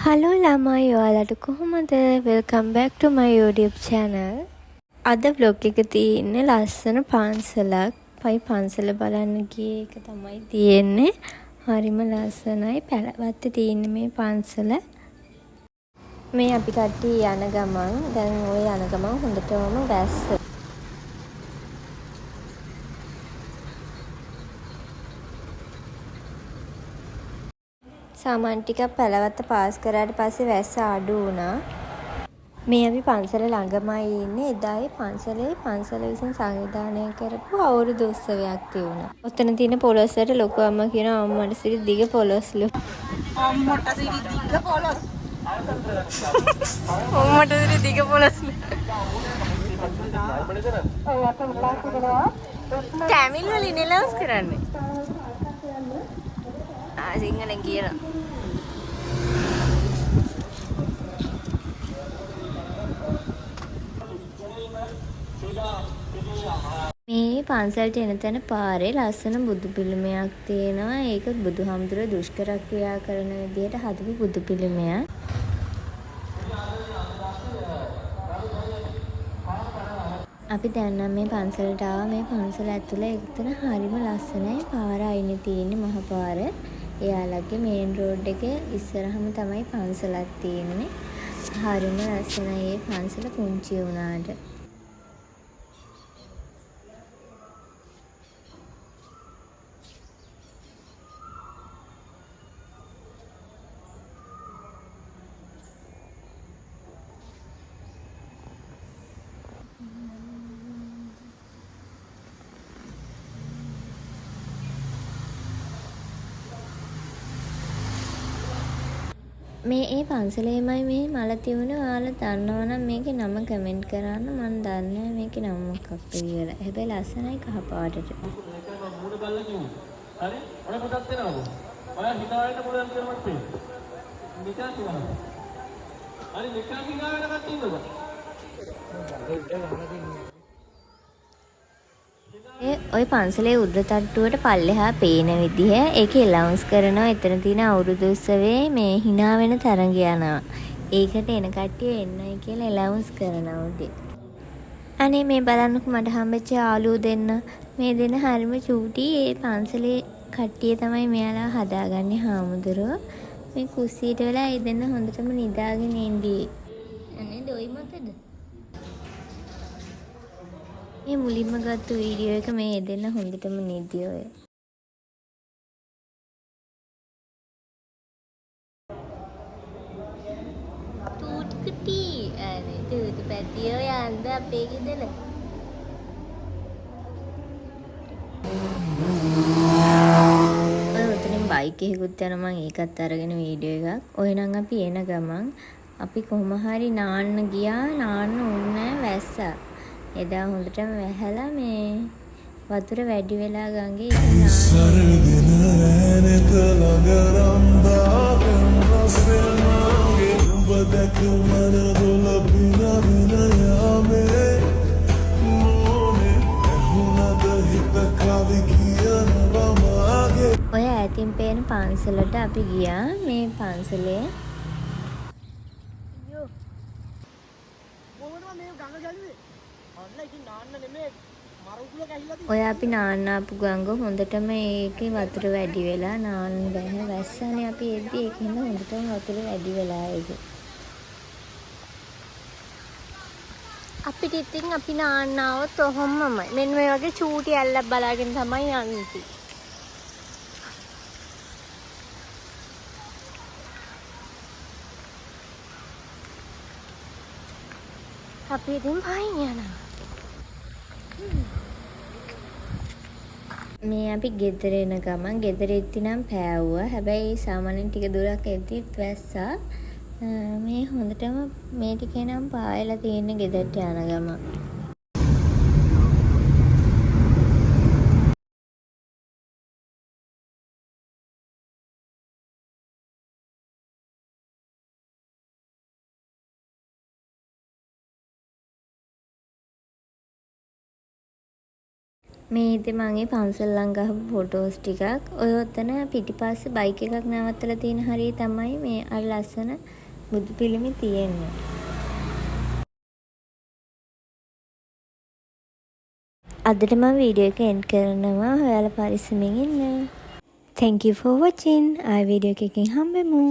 Hello ළමයි ඔයාලට කොහොමද? වෙල්කම් බෑක් ටු මයි YouTube channel. අද vlog එක තියෙන්නේ ලස්සන පන්සලක්. පයි පන්සල බලන්න ගියේ එක තමයි තියෙන්නේ. හරිම ලස්සනයි. පැලවත්තේ තියෙන්නේ මේ පන්සල. මේ අපි කට්ටිය යන ගමන් දැන් ওই යන ගමන් හොඳටම වැස්ස. සාමාන්‍ය ටිකක් පැලවත්ත පාස් කරාට පස්සේ වැස්ස අඩු වුණා. මේ අපි පන්සල ළඟමයි ඉන්නේ. එදායේ පන්සල විසින් සංවිධානය කරපු අවුරුදු උත්සවයක් තිබුණා. ඔතන තියෙන පොලොස්සට ලොකු අම්මා කියනවා අම්මට සිරි දිග පොලොස්ලු. අම්මට සිරි දිග පොලොස්. අම්මට සිරි දිග පොලොස්ලු. ටැමිල් වලින් එලවස් කරන්නේ. සිංහලෙන් කියනවා. මේ පන්සලට එන තැන පාරේ ලස්සන බුදු පිළිමයක් තියෙනවා. ඒක බුදුහාමුදුරුවෝ දුෂ්කර ක්‍රියා කරන විදිහට හදපු බුදු පිළිමයක්. අපි දැන් නම් මේ පන්සලට ආවා. මේ පන්සල ඇතුළේ එතන හරිම ලස්සනයි. පාර අයිනේ තියෙන්නේ මහ පාර. එයාලගේ මේන් රෝඩ් එක ඉස්සරහම තමයි පන්සලක් තියෙන්නේ. හරිම ලස්සනයි මේ පන්සල පුංචි වුණාට. මේ ඒ පන්සලේමයි මේ මල තියුණේ. ඔයාලා දන්නවනම් මේකේ නම කමෙන්ට් කරන්න. මම දන්නේ නැහැ මේකේ නම මොකක්ද කියලා. හැබැයි ලස්සනයි කහ පාටට. මූණ බල්ලා කිව්වා. හරි? ඔය පොතක් දෙනවද? ඔයා හිතාගෙන පුළුවන් කියලා මට පේනවා. නිකන් කියනවා. හරි නිකන් හිතාගෙන කට්ටිය ඉන්නවා. ඔය පන්සලේ උඩටට්ටුවට පල්ලෙහා පේන විදිහ ඒකේ එලවුන්ස් කරනවා. එතන තියෙන අවුරුදු උත්සවයේ මේ hina වෙන තරඟ යනවා. ඒකට එන කට්ටිය එන්නයි කියලා එලවුන්ස් කරනවා උදේ. අනේ මේ බලන්නකො මට හම්බෙච්ච යාළුවෝ දෙන්න. මේ දෙන්න හරිම චූටි. ඒ පන්සලේ කට්ටිය තමයි මෙයාලා හදාගන්නේ හාමුදුරුවෝ. මේ කුස්සියට වෙලා ඒ දෙන්න හොඳටම නිදාගෙන ඉඳී. අනේ දොයි මතද? මේ මුලින්ම ගත්ත වීඩියෝ එක මේ දෙන්න හොඳටම නිදි ඔය. තූටි කුටි අනේ තූටි පැටියෝ යන්න අපේ ගෙදර. ඔය උතනින් බයික් එකකුත් යන මම ඒකත් අරගෙන වීඩියෝ එකක්. ඔය නම් අපි එන ගමන් අපි කොහොම හරි නාන්න ගියා. නාන්න උන්නේ වැස්සා. එදා හොඳටම වැහැලා මේ වතුර වැඩි වෙලා ගඟේ ඉතින් ඔය ඈතින් පේන පන්සලට අපි ගියා. මේ පන්සලේ ඔය අපි නාන්න ආපු ගඟ හොඳටම ඒකේ වතුර වැඩි වෙලා නාන්න බැහැ. වැස්සනේ අපි එද්දි ඒකෙන් හොඳටම වතුර වැඩි වෙලා ඒකේ. අපිට ඉතින් අපි නාන්න આવොත් ඔහොමමයි. මෙන්න මේ වගේ චූටි ඇල්ලක් බලාගෙන තමයි යන්නේ. අපි ඉතින් පයින් යනවා. මේ අපි ගෙදර එන ගමන් ගෙදර එද්දි නම් පෑවුවා. හැබැයි සාමාන්‍යයෙන් ටික දුරක් එද්දිත් වැස්සා. මේ හොඳටම මේ ටිකේ නම් පායලා තියෙන ගෙදරට යන ගමන්. මේ ඉතින් මම ඒ පන්සල් ළඟ ගහපු ෆොටෝස් ටිකක්. ඔය ඔතන පිටිපස්සේ බයික් එකක් නවත්තලා තියෙන හරිය තමයි මේ අර ලස්සන බුදු පිළිමේ තියෙන්නේ. අදට මම වීඩියෝ එක එන්ඩ් කරනවා. ඔයාලා පරිස්සමෙන් ඉන්න. Thank you for watching. ආයෙ වීඩියෝ එකකින් හම්බෙමු.